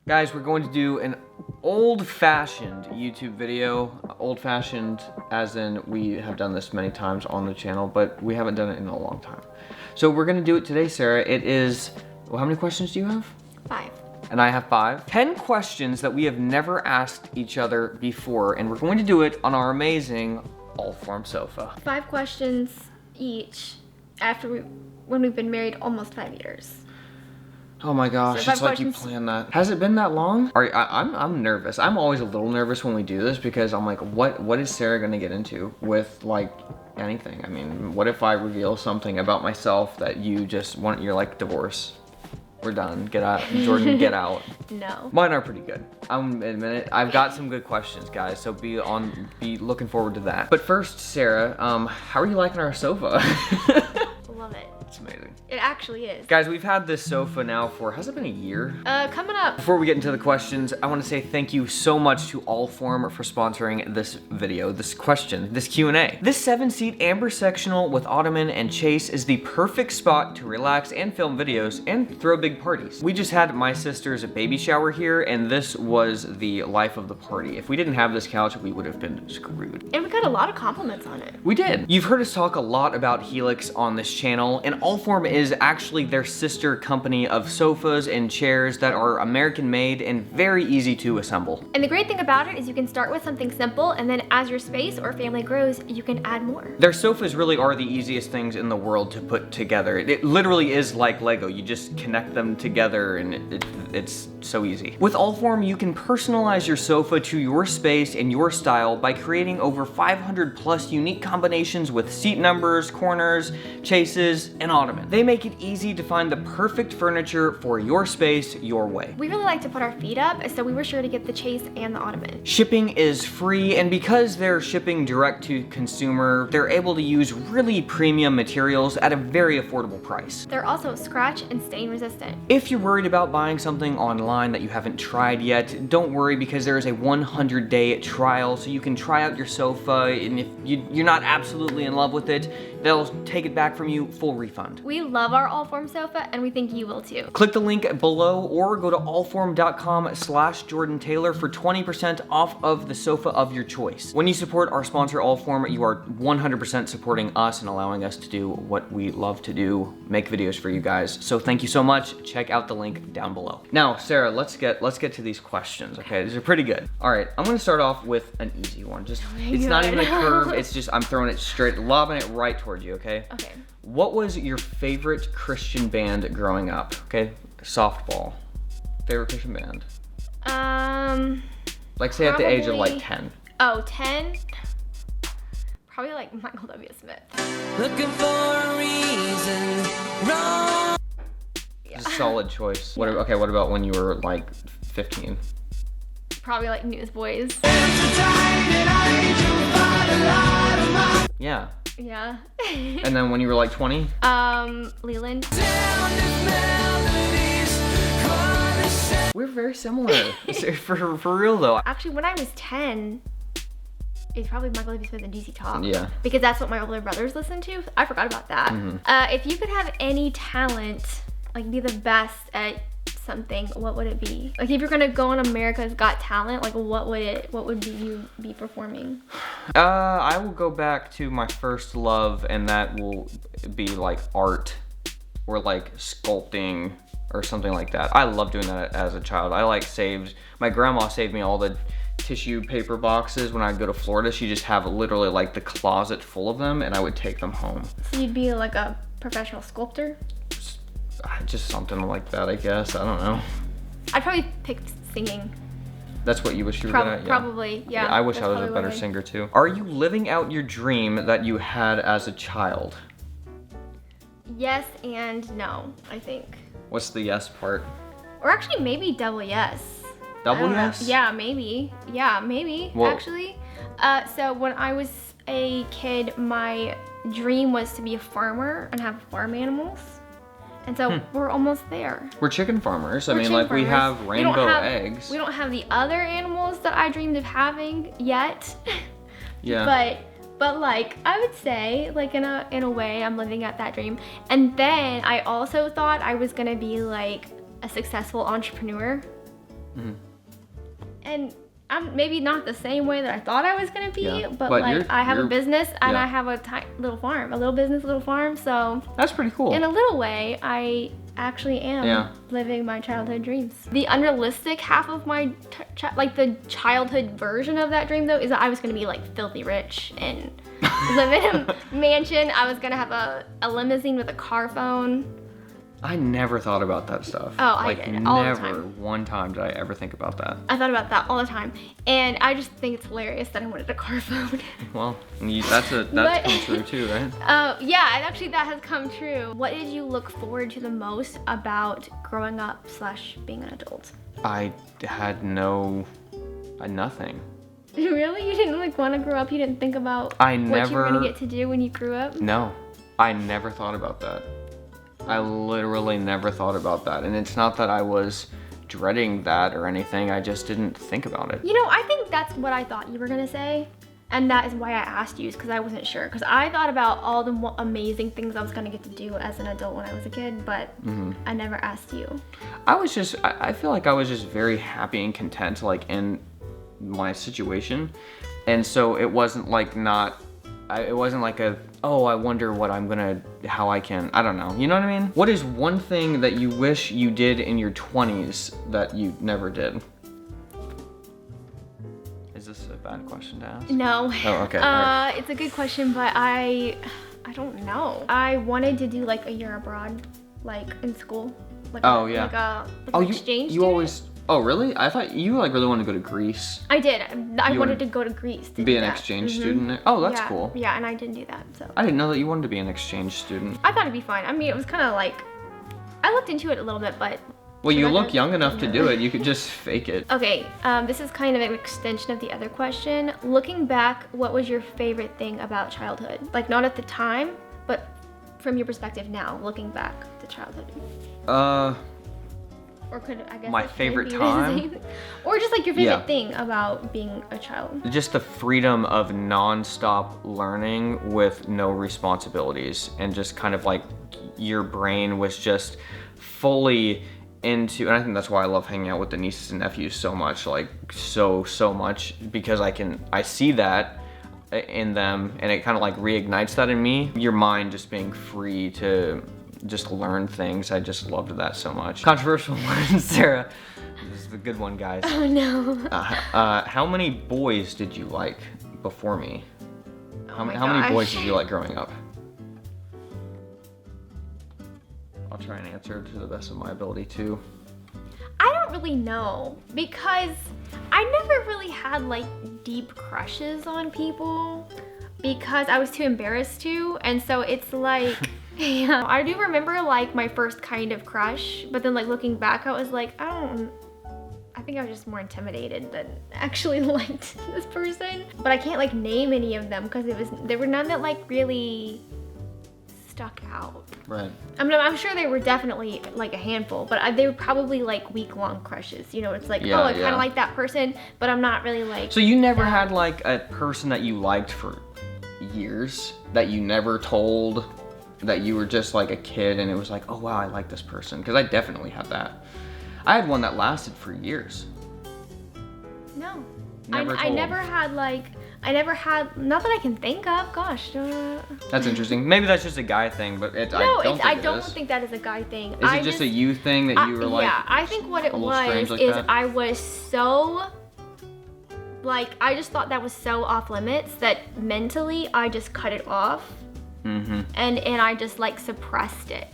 Guys, we're going to do an old-fashioned YouTube video. Old-fashioned as in we have done this many times on the channel, but we haven't done it in a long time. So we're gonna do it today, Sarah. It is, well, how many questions do you have? 5. And I have 5. 10 questions that we have never asked each other before, and we're going to do it on our amazing all-form sofa. 5 questions each when we've been married almost 5 years. Oh my gosh, So it's like you planned that. Has it been that long? I'm nervous. I'm always a little nervous when we do this because I'm like, what is Sarah gonna get into with like anything? I mean, what if I reveal something about myself that you just want, you're like, divorce. We're done, get out, Jordan, get out. No. Mine are pretty good. I'm admit it. I've got some good questions, guys, so be looking forward to that. But first, Sarah, how are you liking our sofa? Love it. It's amazing. It actually is. Guys, we've had this sofa now for, has it been a year? Coming up. Before we get into the questions, I want to say thank you so much to Allform for sponsoring this video, this Q&A. This 7-seat amber sectional with ottoman and chase is the perfect spot to relax and film videos and throw big parties. We just had my sister's baby shower here, and this was the life of the party. If we didn't have this couch, we would have been screwed. And we got a lot of compliments on it. We did. You've heard us talk a lot about Helix on this channel, and Allform is actually their sister company of sofas and chairs that are American made and very easy to assemble. And the great thing about it is you can start with something simple, and then as your space or family grows, you can add more. Their sofas really are the easiest things in the world to put together. It literally is like Lego. You just connect them together and it's so easy. With Allform, you can personalize your sofa to your space and your style by creating over 500 plus unique combinations with seat numbers, corners, chases, and ottoman. They make it easy to find the perfect furniture for your space, your way. We really like to put our feet up, so we were sure to get the chase and the ottoman. Shipping is free, and because they're shipping direct to consumer, they're able to use really premium materials at a very affordable price. They're also scratch and stain resistant. If you're worried about buying something online that you haven't tried yet, don't worry because there is a 100-day trial, so you can try out your sofa, and if you're not absolutely in love with it, they'll take it back from you, full refund. We love our Allform sofa, and we think you will too. Click the link below or go to allform.com/Jordan Taylor for 20% off of the sofa of your choice. When you support our sponsor Allform, you are 100% supporting us and allowing us to do what we love to do, make videos for you guys. So thank you so much. Check out the link down below. Now, Sarah, let's get to these questions, okay? These are pretty good. All right, I'm gonna start off with an easy one. It's not even a curve, it's just, I'm throwing it straight, lobbing it right towards you, okay? Okay. What was your favorite Christian band growing up? Okay, softball. Favorite Christian band? Like say at the age of like 10. Oh, 10? Probably like Michael W. Smith. Looking for a reason wrong. It's a solid choice. What about when you were like 15? Probably like Newsboys. Yeah. Yeah. And then when you were like 20? Leland. We're very similar. for real though. Actually, when I was 10, it's probably Michael W. Smith and DC Talk. Yeah. Because that's what my older brothers listened to. I forgot about that. If you could have any talent, like be the best at something, what would it be? Like if you're gonna go on America's Got Talent, like what would you be performing? I will go back to my first love, and that will be like art or like sculpting or something like that. I love doing that as a child. My grandma saved me all the tissue paper boxes when I'd go to Florida. She just have literally like the closet full of them, and I would take them home. So you'd be like a professional sculptor? Just something like that, I guess. I don't know. I'd probably pick singing. That's what you wish you were good at? Yeah. Probably, yeah. I wish I was a better singer too. Are you living out your dream that you had as a child? Yes and no, I think. What's the yes part? Or actually maybe double yes. Double yes? Yeah, maybe. Yeah, maybe, well, actually. So when I was a kid, my dream was to be a farmer and have farm animals. And so we're almost there. We're chicken farmers. We have rainbow eggs. We don't have the other animals that I dreamed of having yet. Yeah. But like, I would say, like in a way, I'm living out that dream. And then I also thought I was gonna be like a successful entrepreneur. And I'm maybe not the same way that I thought I was gonna be, Yeah. but But like I have a business and yeah. I have a little farm, a little business, little farm. So That's pretty cool. in a little way, I actually am Yeah. living my childhood dreams. The unrealistic half of my, like the childhood version of that dream though, is that I was gonna be like filthy rich and live in a mansion. I was gonna have a limousine with a car phone. I never thought about that stuff. Oh, I like, did, all the never time. one time did I ever think about that. I thought about that all the time, and I just think it's hilarious that I wanted a car phone. Well, that's But- come true too, right? Yeah, and actually that has come true. What did you look forward to the most about growing up / being an adult? I had nothing. Really? You didn't like want to grow up? You didn't think about what you were gonna get to do when you grew up? No, I never thought about that. I literally never thought about that. And it's not that I was dreading that or anything. I just didn't think about it. You know, I think that's what I thought you were gonna say. And that is why I asked you, is because I wasn't sure. Because I thought about all the amazing things I was gonna get to do as an adult when I was a kid, but I never asked you. I feel like I was just very happy and content, like in my situation. And so it wasn't like it wasn't like I wonder how I can, I don't know. You know what I mean? What is one thing that you wish you did in your 20s that you never did? Is this a bad question to ask? No. Oh, okay. All right. It's a good question, but I don't know. I wanted to do like a year abroad, like in school. Like Oh, yeah. Like an exchange you student. always, oh really? I thought you like really wanted to go to Greece. I did. I You wanted wanted to go to Greece to Be do an that. exchange student there? Oh, that's Yeah. cool. Yeah, and I didn't do that, so. I didn't know that you wanted to be an exchange student. I thought it'd be fine. I mean, it was kind of like, I looked into it a little bit, but. Well, you Should I look go? young enough to do it. You could just fake it. Okay, this is kind of an extension of the other question. Looking back, what was your favorite thing about childhood? Like, not at the time, but from your perspective now, looking back to childhood. Or could, I guess. My it could favorite be the time? same. Or just like your favorite Yeah. thing about being a child. Just the freedom of non-stop learning with no responsibilities, and just kind of like your brain was just fully into, and I think that's why I love hanging out with the nieces and nephews so much, like so much, because I see that in them, and it kind of like reignites that in me. Your mind just being free to just learn things. I just loved that so much. Controversial one, Sarah. This is a good one, guys. Oh no. How many boys did you like before me? How my many boys gosh. did you like growing up? I'll try and answer to the best of my ability too. I don't really know, because I never really had like deep crushes on people because I was too embarrassed to, and so it's like, yeah, I do remember like my first kind of crush, but then like looking back, I was like, I think I was just more intimidated than actually liked this person. But I can't like name any of them because there were none that like really stuck out. Right. I mean, I'm sure they were definitely like a handful, but they were probably like week-long crushes. You know, it's like, Yeah, oh, I kind yeah. of like that person, but I'm not really like. So you never that. had like a person that you liked for years that you never told, that you were just like a kid and it was like, oh wow, I like this person? Because I definitely had that. I had one that lasted for years. No. Never I told. never had like. I never had, not that I can think of. Gosh. That's interesting. Maybe that's just a guy thing, but I don't it is. think that is a guy thing. Is it just a you thing that you were like? Yeah, I think what it a little was strange like is that? I was so, like, I just thought that was so off limits that mentally I just cut it off. Mm-hmm. And I just like suppressed it.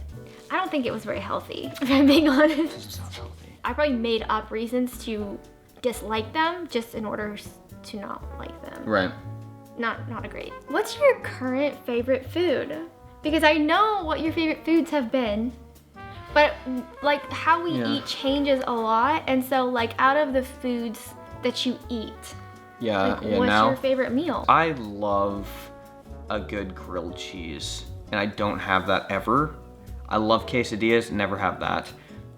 I don't think it was very healthy, if I'm being honest. I probably made up reasons to dislike them just in order to not like them. Right. Not a great. What's your current favorite food? Because I know what your favorite foods have been, but like how we Yeah. eat changes a lot, and so like out of the foods that you eat, Yeah. like yeah. what's Now your favorite meal? I love a good grilled cheese, and I don't have that ever. I love quesadillas. Never have that.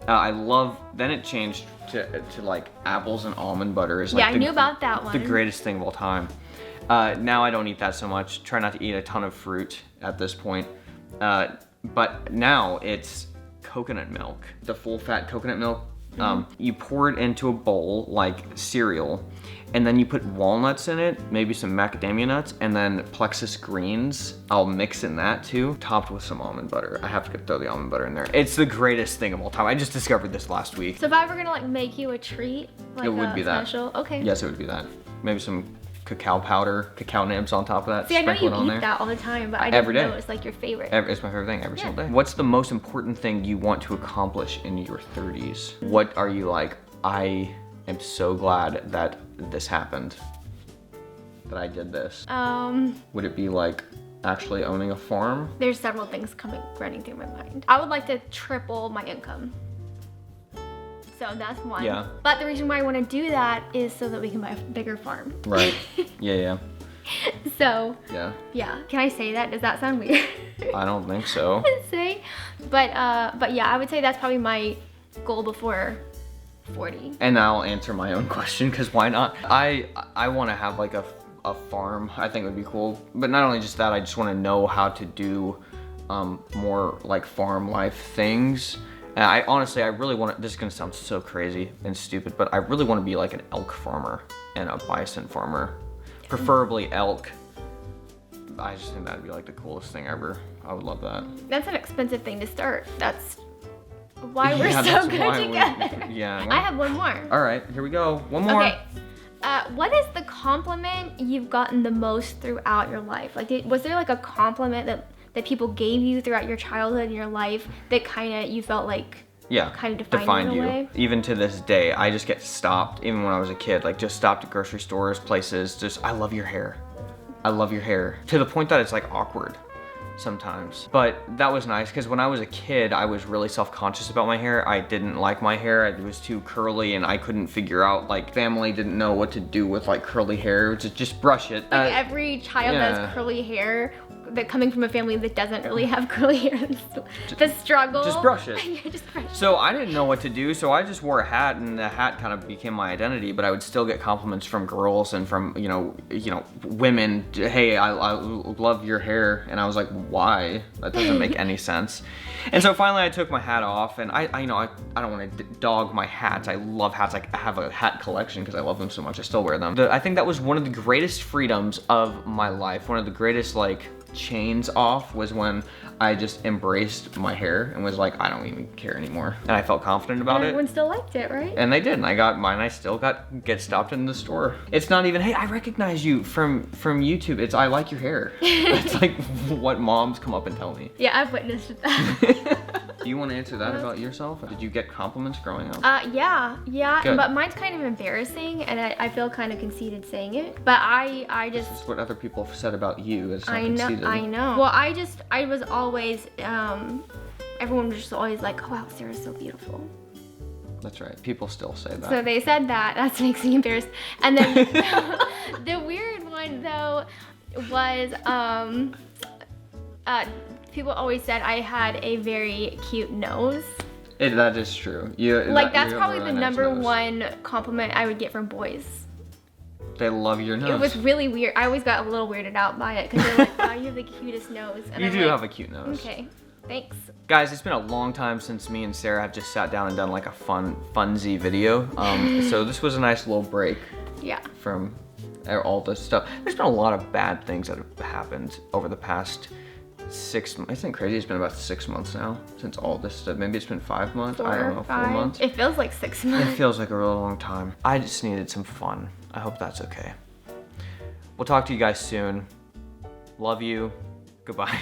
I love. Then it changed to like apples and almond butter is like Yeah, I knew about that the one. greatest thing of all time. Now I don't eat that so much. Try not to eat a ton of fruit at this point. But now it's coconut milk. The full fat coconut milk You pour it into a bowl like cereal, and then you put walnuts in it, maybe some macadamia nuts, and then Plexus greens. I'll mix in that too, topped with some almond butter. I have to throw the almond butter in there. It's the greatest thing of all time. I just discovered this last week. So if I were gonna like make you a treat, like It would be that. special, okay. Yes, it would be that. Maybe some cacao powder, cacao nibs on top of that. See, I know sprinkle you it on eat there. that all the time, but I Every didn't day. know it's like your favorite. It's my favorite thing every Yeah. single day. What's the most important thing you want to accomplish in your 30s? What are you like, I am so glad that this happened, that I did this? Would it be like actually owning a farm? There's several things running through my mind. I would like to triple my income. So that's one. Yeah. But the reason why I want to do that is so that we can buy a bigger farm. Right. Yeah. So, Yeah. yeah. Can I say that? Does that sound weird? I don't think so. to say? But yeah, I would say that's probably my goal before 40. And I'll answer my own question, because why not? I want to have like a farm. I think it would be cool. But not only just that, I just want to know how to do more like farm life things. And I honestly, I really want to, this is going to sound so crazy and stupid, but I really want to be like an elk farmer and a bison farmer. Preferably elk. I just think that'd be like the coolest thing ever. I would love that. That's an expensive thing to start. That's why we're Yeah, so that's good why together. Yeah. I have one more. All right, here we go. One more. Okay. What is the compliment you've gotten the most throughout your life? Like, was there like a compliment that people gave you throughout your childhood and your life that kind of you felt like Yeah, kind of defined you in a way? Even to this day, I just get stopped, even when I was a kid, like just stopped at grocery stores, places, just, I love your hair. I love your hair. To the point that it's like awkward sometimes. But that was nice, because when I was a kid, I was really self-conscious about my hair. I didn't like my hair. It was too curly, and I couldn't figure out, like, family didn't know what to do with like curly hair. Just brush it. Like every child yeah. has curly hair, that coming from a family that doesn't really have curly hair. The struggle. Just brush it. Yeah, just brush it. So I didn't know what to do, so I just wore a hat, and the hat kind of became my identity. But I would still get compliments from girls and from you know women. Hey, I love your hair, and I was like, why? That doesn't make any sense. And so finally, I took my hat off, and I don't want to dog my hats. I love hats. I have a hat collection because I love them so much. I still wear them. I think that was one of the greatest freedoms of my life. One of the greatest like chains off was when I just embraced my hair and was like, I don't even care anymore. And I felt confident about And it. everyone still liked it, right? And they did, and I got mine. I still get stopped in the store. It's not even, hey, I recognize you from YouTube. It's, I like your hair. It's like what moms come up and tell me. Yeah, I've witnessed that. Do you want to answer that about yourself? Did you get compliments growing up? Yeah, Good. but mine's kind of embarrassing, and I feel kind of conceited saying it. But I just, This is what other people have said about you. It's not I know, conceited. I know. Well, I was always, everyone was just always like, oh wow, Sarah's so beautiful. That's right. People still say that. So they said that. That makes me embarrassed. And then the weird one though was people always said I had a very cute nose. That is true. That's you have a probably really the nice number nose. one compliment I would get from boys. They love your nose. It was really weird. I always got a little weirded out by it because they're like, wow, you have the cutest nose. And You I'm do like, have a cute nose. Okay, thanks. Guys, it's been a long time since me and Sarah have just sat down and done like a funsy video. So this was a nice little break Yeah. from all this stuff. There's been a lot of bad things that have happened over the past 6 months. Isn't it crazy? It's been about 6 months now since all this stuff. Maybe it's been 5 months. I don't know, 4 months. It feels like 6 It months. feels like a really long time. I just needed some fun. I hope that's okay. We'll talk to you guys soon. Love you. Goodbye.